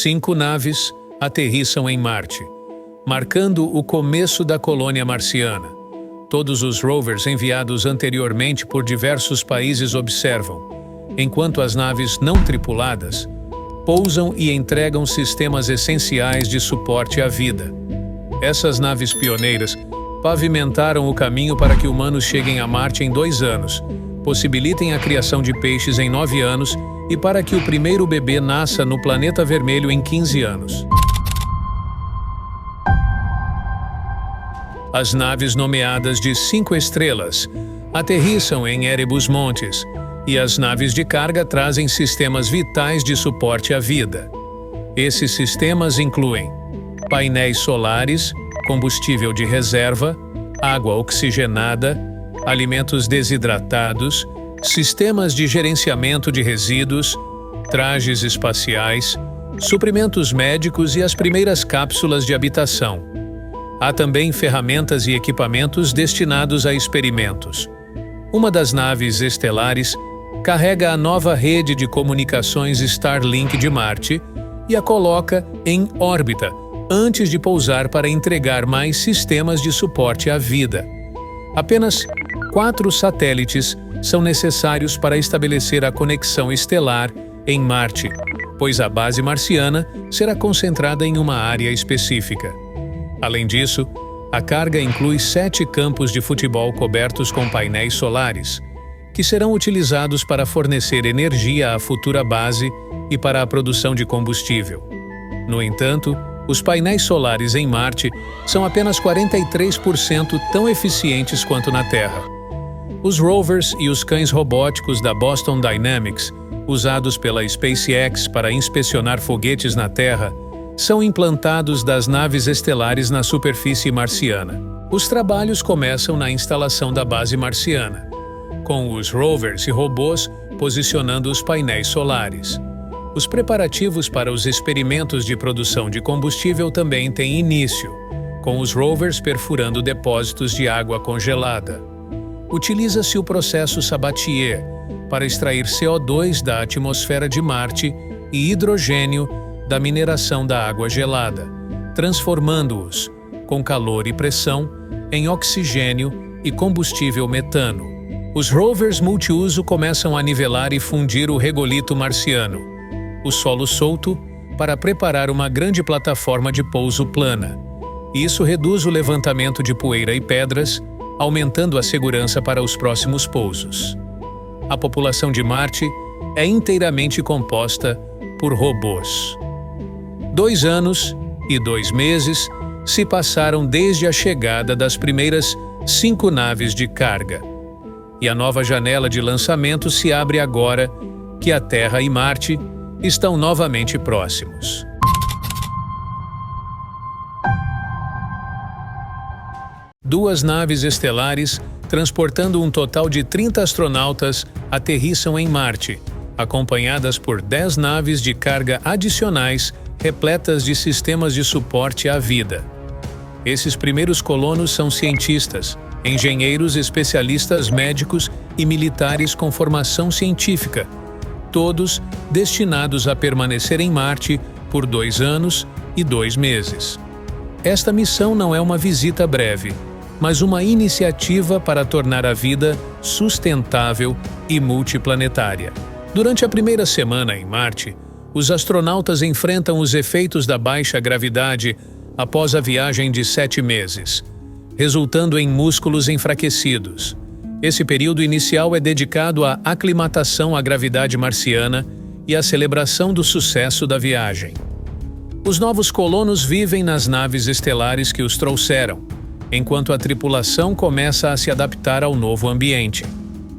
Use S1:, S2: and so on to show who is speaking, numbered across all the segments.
S1: 5 naves aterrissam em Marte, marcando o começo da colônia marciana. Todos os rovers enviados anteriormente por diversos países observam, enquanto as naves não tripuladas pousam e entregam sistemas essenciais de suporte à vida. Essas naves pioneiras pavimentaram o caminho para que humanos cheguem a Marte em 2 anos, possibilitem a criação de peixes em 9 anos e para que o primeiro bebê nasça no planeta vermelho em 15 anos. As naves nomeadas de 5 estrelas aterrissam em Erebus Montes, e as naves de carga trazem sistemas vitais de suporte à vida. Esses sistemas incluem painéis solares, combustível de reserva, água oxigenada, alimentos desidratados, sistemas de gerenciamento de resíduos, trajes espaciais, suprimentos médicos e as primeiras cápsulas de habitação. Há também ferramentas e equipamentos destinados a experimentos. Uma das naves estelares carrega a nova rede de comunicações Starlink de Marte e a coloca em órbita antes de pousar para entregar mais sistemas de suporte à vida. Apenas 4 satélites são necessários para estabelecer a conexão estelar em Marte, pois a base marciana será concentrada em uma área específica. Além disso, a carga inclui 7 campos de futebol cobertos com painéis solares, que serão utilizados para fornecer energia à futura base e para a produção de combustível. No entanto, os painéis solares em Marte são apenas 43% tão eficientes quanto na Terra. Os rovers e os cães robóticos da Boston Dynamics, usados pela SpaceX para inspecionar foguetes na Terra, são implantados das naves estelares na superfície marciana. Os trabalhos começam na instalação da base marciana, com os rovers e robôs posicionando os painéis solares. Os preparativos para os experimentos de produção de combustível também têm início, com os rovers perfurando depósitos de água congelada. Utiliza-se o processo Sabatier para extrair CO2 da atmosfera de Marte e hidrogênio da mineração da água gelada, transformando-os, com calor e pressão, em oxigênio e combustível metano. Os rovers multiuso começam a nivelar e fundir o regolito marciano, o solo solto, para preparar uma grande plataforma de pouso plana. Isso reduz o levantamento de poeira e pedras, aumentando a segurança para os próximos pousos. A população de Marte é inteiramente composta por robôs. 2 anos e 2 meses se passaram desde a chegada das primeiras 5 naves de carga. E a nova janela de lançamento se abre agora que a Terra e Marte estão novamente próximos. Duas naves estelares, transportando um total de 30 astronautas, aterrissam em Marte, acompanhadas por 10 naves de carga adicionais repletas de sistemas de suporte à vida. Esses primeiros colonos são cientistas, engenheiros, especialistas médicos e militares com formação científica, todos destinados a permanecer em Marte por 2 anos e 2 meses. Esta missão não é uma visita breve, mas uma iniciativa para tornar a vida sustentável e multiplanetária. Durante a primeira semana em Marte, os astronautas enfrentam os efeitos da baixa gravidade após a viagem de 7 meses, resultando em músculos enfraquecidos. Esse período inicial é dedicado à aclimatação à gravidade marciana e à celebração do sucesso da viagem. Os novos colonos vivem nas naves estelares que os trouxeram, enquanto a tripulação começa a se adaptar ao novo ambiente.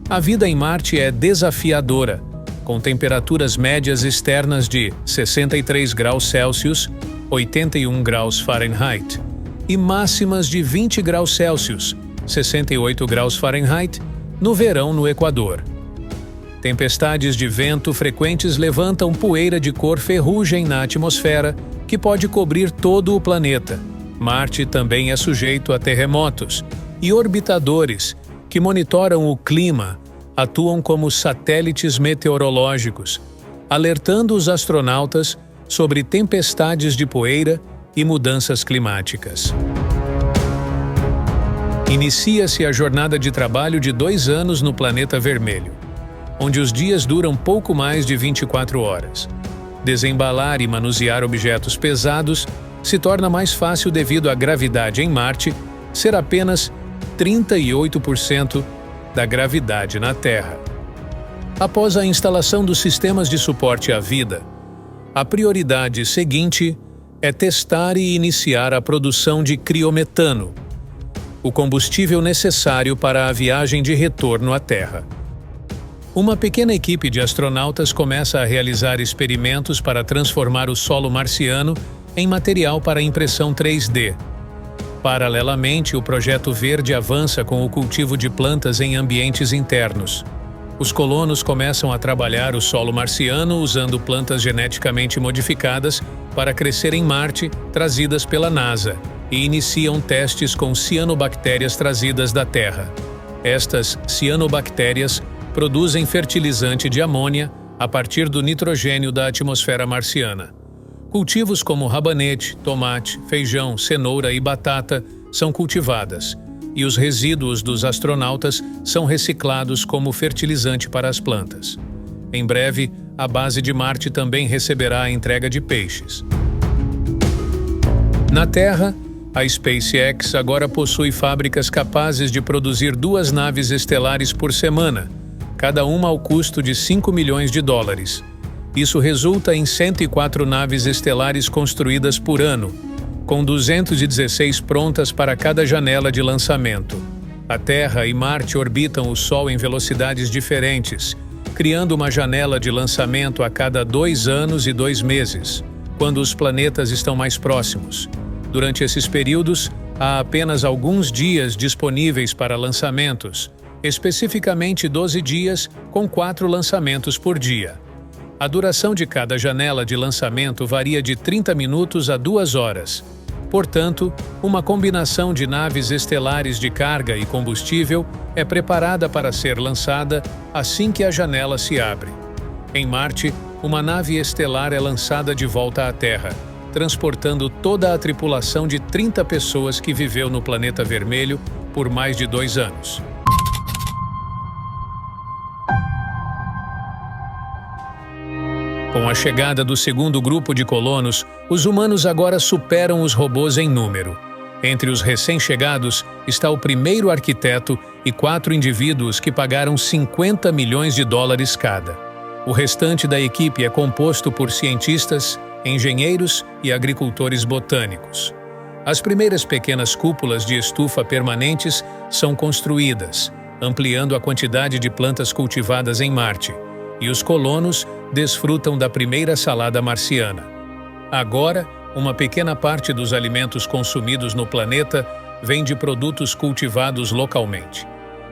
S1: A vida em Marte é desafiadora, com temperaturas médias externas de 63 graus Celsius, 81 graus Fahrenheit, e máximas de 20 graus Celsius, 68 graus Fahrenheit, no verão no Equador. Tempestades de vento frequentes levantam poeira de cor ferrugem na atmosfera, que pode cobrir todo o planeta. Marte também é sujeito a terremotos, e orbitadores, que monitoram o clima, atuam como satélites meteorológicos, alertando os astronautas sobre tempestades de poeira e mudanças climáticas. Inicia-se a jornada de trabalho de 2 anos no planeta vermelho, onde os dias duram pouco mais de 24 horas. Desembalar e manusear objetos pesados se torna mais fácil devido à gravidade em Marte ser apenas 38% da gravidade na Terra. Após a instalação dos sistemas de suporte à vida, a prioridade seguinte é testar e iniciar a produção de criometano, o combustível necessário para a viagem de retorno à Terra. Uma pequena equipe de astronautas começa a realizar experimentos para transformar o solo marciano em material para impressão 3D. Paralelamente, o Projeto Verde avança com o cultivo de plantas em ambientes internos. Os colonos começam a trabalhar o solo marciano usando plantas geneticamente modificadas para crescer em Marte, trazidas pela NASA, e iniciam testes com cianobactérias trazidas da Terra. Estas cianobactérias produzem fertilizante de amônia a partir do nitrogênio da atmosfera marciana. Cultivos como rabanete, tomate, feijão, cenoura e batata são cultivadas, e os resíduos dos astronautas são reciclados como fertilizante para as plantas. Em breve, a base de Marte também receberá a entrega de peixes. Na Terra, a SpaceX agora possui fábricas capazes de produzir 2 naves estelares por semana, cada uma ao custo de $5 milhões. Isso resulta em 104 naves estelares construídas por ano, com 216 prontas para cada janela de lançamento. A Terra e Marte orbitam o Sol em velocidades diferentes, criando uma janela de lançamento a cada 2 anos e 2 meses, quando os planetas estão mais próximos. Durante esses períodos, há apenas alguns dias disponíveis para lançamentos, especificamente 12 dias, com 4 lançamentos por dia. A duração de cada janela de lançamento varia de 30 minutos a 2 horas. Portanto, uma combinação de naves estelares de carga e combustível é preparada para ser lançada assim que a janela se abre. Em Marte, uma nave estelar é lançada de volta à Terra, transportando toda a tripulação de 30 pessoas que viveu no planeta vermelho por mais de 2 anos. Com a chegada do segundo grupo de colonos, os humanos agora superam os robôs em número. Entre os recém-chegados está o primeiro arquiteto e 4 indivíduos que pagaram $50 milhões cada. O restante da equipe é composto por cientistas, engenheiros e agricultores botânicos. As primeiras pequenas cúpulas de estufa permanentes são construídas, ampliando a quantidade de plantas cultivadas em Marte, e os colonos desfrutam da primeira salada marciana. Agora, uma pequena parte dos alimentos consumidos no planeta vem de produtos cultivados localmente,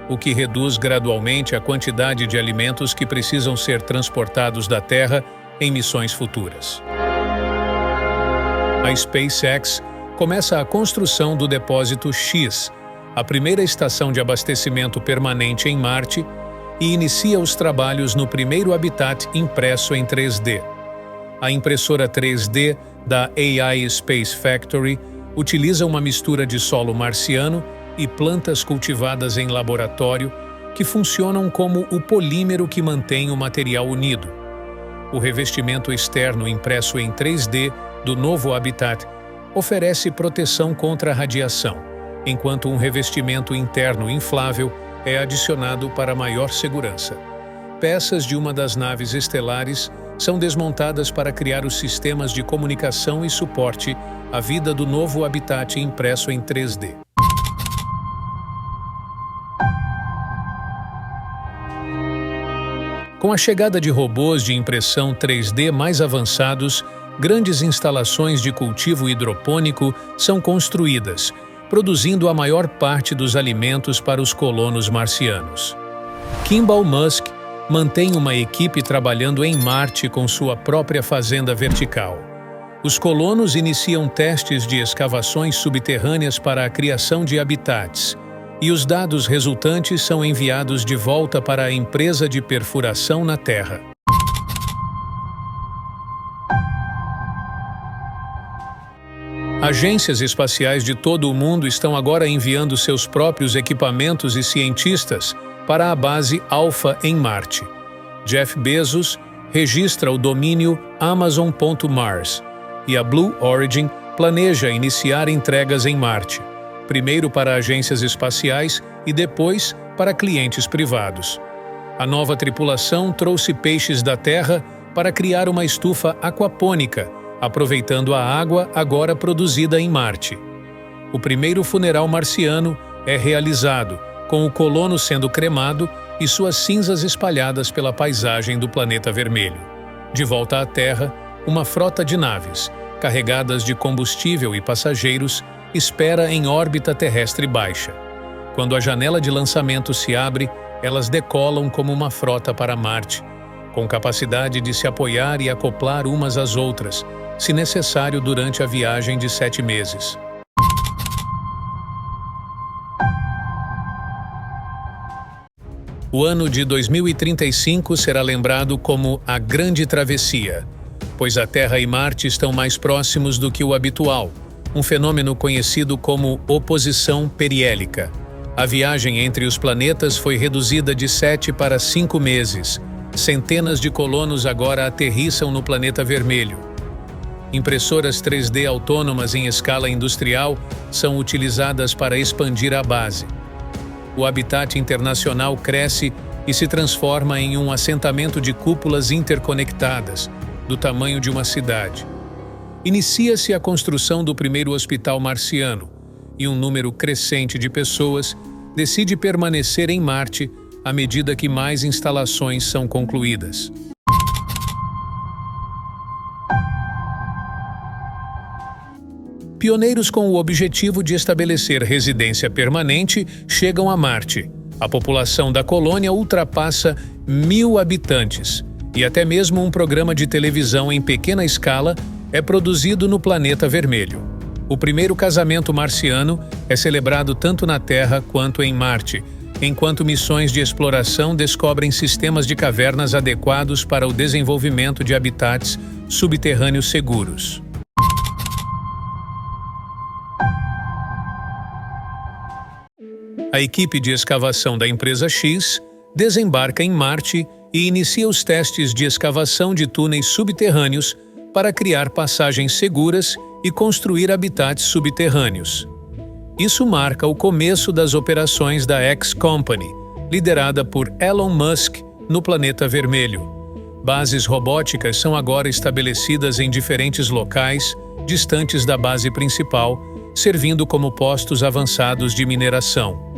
S1: o que reduz gradualmente a quantidade de alimentos que precisam ser transportados da Terra em missões futuras. A SpaceX começa a construção do Depósito X, a primeira estação de abastecimento permanente em Marte, e inicia os trabalhos no primeiro habitat impresso em 3D. A impressora 3D da AI Space Factory utiliza uma mistura de solo marciano e plantas cultivadas em laboratório que funcionam como o polímero que mantém o material unido. O revestimento externo impresso em 3D do novo habitat oferece proteção contra a radiação, enquanto um revestimento interno inflável é adicionado para maior segurança. Peças de uma das naves estelares são desmontadas para criar os sistemas de comunicação e suporte à vida do novo habitat impresso em 3D. Com a chegada de robôs de impressão 3D mais avançados, grandes instalações de cultivo hidropônico são construídas, produzindo a maior parte dos alimentos para os colonos marcianos. Kimball Musk mantém uma equipe trabalhando em Marte com sua própria fazenda vertical. Os colonos iniciam testes de escavações subterrâneas para a criação de habitats, e os dados resultantes são enviados de volta para a empresa de perfuração na Terra. Agências espaciais de todo o mundo estão agora enviando seus próprios equipamentos e cientistas para a base Alpha em Marte. Jeff Bezos registra o domínio Amazon.Mars e a Blue Origin planeja iniciar entregas em Marte, primeiro para agências espaciais e depois para clientes privados. A nova tripulação trouxe peixes da Terra para criar uma estufa aquapônica, aproveitando a água agora produzida em Marte. O primeiro funeral marciano é realizado, com o colono sendo cremado e suas cinzas espalhadas pela paisagem do planeta vermelho. De volta à Terra, uma frota de naves, carregadas de combustível e passageiros, espera em órbita terrestre baixa. Quando a janela de lançamento se abre, elas decolam como uma frota para Marte, com capacidade de se apoiar e acoplar umas às outras, se necessário durante a viagem de 7 meses. O ano de 2035 será lembrado como a Grande Travessia, pois a Terra e Marte estão mais próximos do que o habitual, um fenômeno conhecido como oposição periélica. A viagem entre os planetas foi reduzida de 7 para 5 meses. Centenas de colonos agora aterrissam no planeta vermelho. Impressoras 3D autônomas em escala industrial são utilizadas para expandir a base. O habitat internacional cresce e se transforma em um assentamento de cúpulas interconectadas, do tamanho de uma cidade. Inicia-se a construção do primeiro hospital marciano, e um número crescente de pessoas decide permanecer em Marte à medida que mais instalações são concluídas. Pioneiros com o objetivo de estabelecer residência permanente chegam a Marte. A população da colônia ultrapassa 1.000 habitantes, e até mesmo um programa de televisão em pequena escala é produzido no planeta vermelho. O primeiro casamento marciano é celebrado tanto na Terra quanto em Marte, enquanto missões de exploração descobrem sistemas de cavernas adequados para o desenvolvimento de habitats subterrâneos seguros. A equipe de escavação da empresa X desembarca em Marte e inicia os testes de escavação de túneis subterrâneos para criar passagens seguras e construir habitats subterrâneos. Isso marca o começo das operações da X Company, liderada por Elon Musk no planeta vermelho. Bases robóticas são agora estabelecidas em diferentes locais, distantes da base principal, servindo como postos avançados de mineração.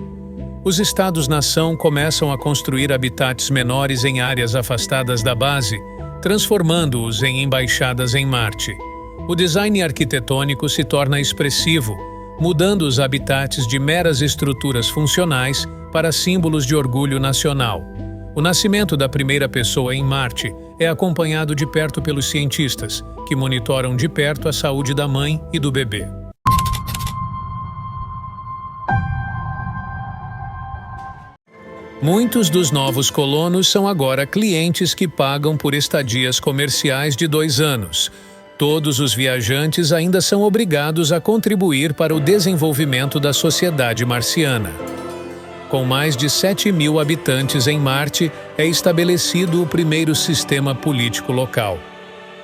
S1: Os Estados-nação começam a construir habitats menores em áreas afastadas da base, transformando-os em embaixadas em Marte. O design arquitetônico se torna expressivo, mudando os habitats de meras estruturas funcionais para símbolos de orgulho nacional. O nascimento da primeira pessoa em Marte é acompanhado de perto pelos cientistas, que monitoram de perto a saúde da mãe e do bebê. Muitos dos novos colonos são agora clientes que pagam por estadias comerciais de 2 anos. Todos os viajantes ainda são obrigados a contribuir para o desenvolvimento da sociedade marciana. Com mais de 7.000 habitantes em Marte, é estabelecido o primeiro sistema político local.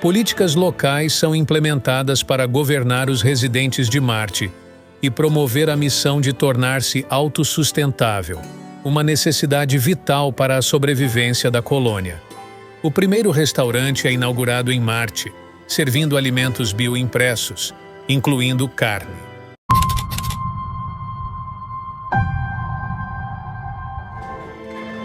S1: Políticas locais são implementadas para governar os residentes de Marte e promover a missão de tornar-se autossustentável, uma necessidade vital para a sobrevivência da colônia. O primeiro restaurante é inaugurado em Marte, servindo alimentos bioimpressos, incluindo carne.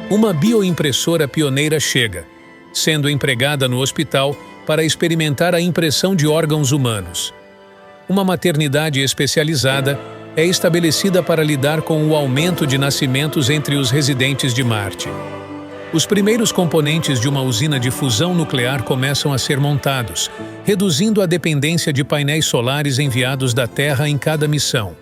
S1: Uma bioimpressora pioneira chega, sendo empregada no hospital para experimentar a impressão de órgãos humanos. Uma maternidade especializada é estabelecida para lidar com o aumento de nascimentos entre os residentes de Marte. Os primeiros componentes de uma usina de fusão nuclear começam a ser montados, reduzindo a dependência de painéis solares enviados da Terra em cada missão.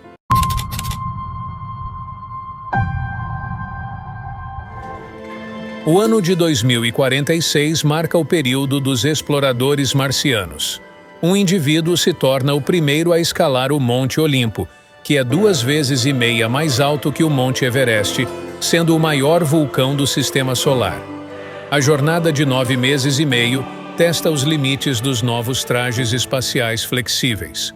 S1: O ano de 2046 marca o período dos exploradores marcianos. um indivíduo se torna o primeiro a escalar o Monte Olimpo, que é 2,5 vezes mais alto que o Monte Everest, sendo o maior vulcão do Sistema Solar. A jornada de 9 meses e meio testa os limites dos novos trajes espaciais flexíveis.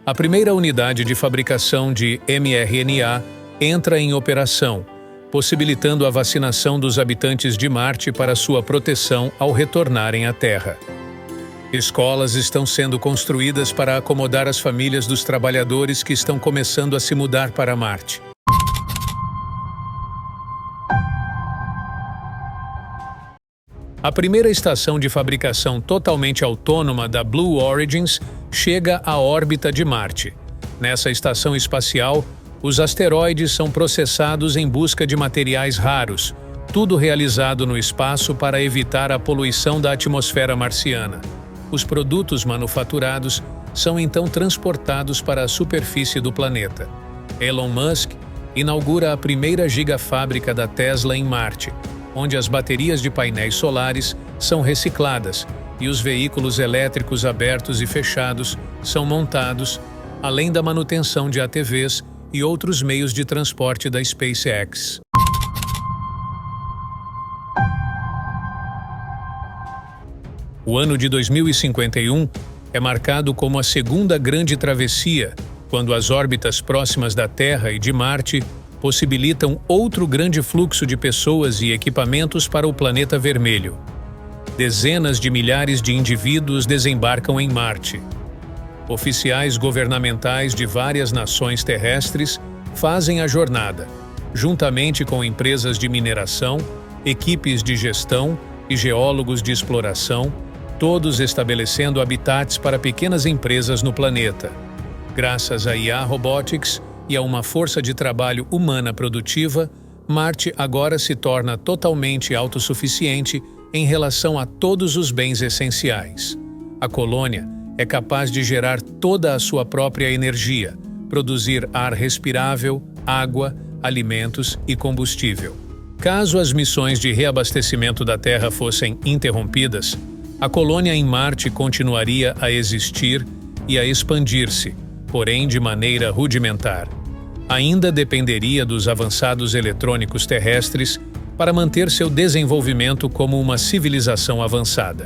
S1: A primeira unidade de fabricação de mRNA entra em operação, possibilitando a vacinação dos habitantes de Marte para sua proteção ao retornarem à Terra. Escolas estão sendo construídas para acomodar as famílias dos trabalhadores que estão começando a se mudar para Marte. A primeira estação de fabricação totalmente autônoma da Blue Origins chega à órbita de Marte. Nessa estação espacial, os asteroides são processados em busca de materiais raros, tudo realizado no espaço para evitar a poluição da atmosfera marciana. Os produtos manufaturados são então transportados para a superfície do planeta. Elon Musk inaugura a primeira gigafábrica da Tesla em Marte, onde as baterias de painéis solares são recicladas e os veículos elétricos abertos e fechados são montados, além da manutenção de ATVs e outros meios de transporte da SpaceX. O ano de 2051 é marcado como a segunda grande travessia, quando as órbitas próximas da Terra e de Marte possibilitam outro grande fluxo de pessoas e equipamentos para o planeta vermelho. Dezenas de milhares de indivíduos desembarcam em Marte. Oficiais governamentais de várias nações terrestres fazem a jornada, juntamente com empresas de mineração, equipes de gestão e geólogos de exploração, todos estabelecendo habitats para pequenas empresas no planeta. Graças a IA Robotics e a uma força de trabalho humana produtiva, Marte agora se torna totalmente autossuficiente em relação a todos os bens essenciais. A colônia é capaz de gerar toda a sua própria energia, produzir ar respirável, água, alimentos e combustível. Caso as missões de reabastecimento da Terra fossem interrompidas, a colônia em Marte continuaria a existir e a expandir-se, porém de maneira rudimentar. Ainda dependeria dos avançados eletrônicos terrestres para manter seu desenvolvimento como uma civilização avançada.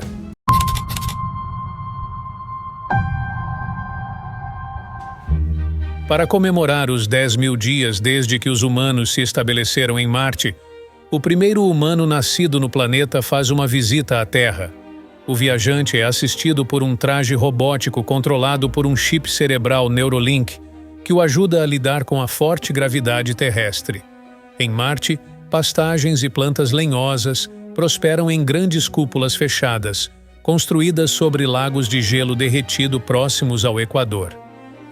S1: Para comemorar os 10.000 dias desde que os humanos se estabeleceram em Marte, o primeiro humano nascido no planeta faz uma visita à Terra. O viajante é assistido por um traje robótico controlado por um chip cerebral Neuralink, que o ajuda a lidar com a forte gravidade terrestre. Em Marte, pastagens e plantas lenhosas prosperam em grandes cúpulas fechadas, construídas sobre lagos de gelo derretido próximos ao Equador.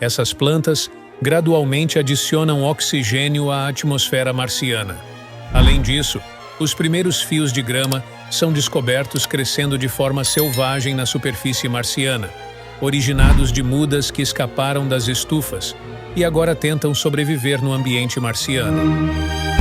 S1: Essas plantas gradualmente adicionam oxigênio à atmosfera marciana. Além disso, os primeiros fios de grama são descobertos crescendo de forma selvagem na superfície marciana, originados de mudas que escaparam das estufas e agora tentam sobreviver no ambiente marciano.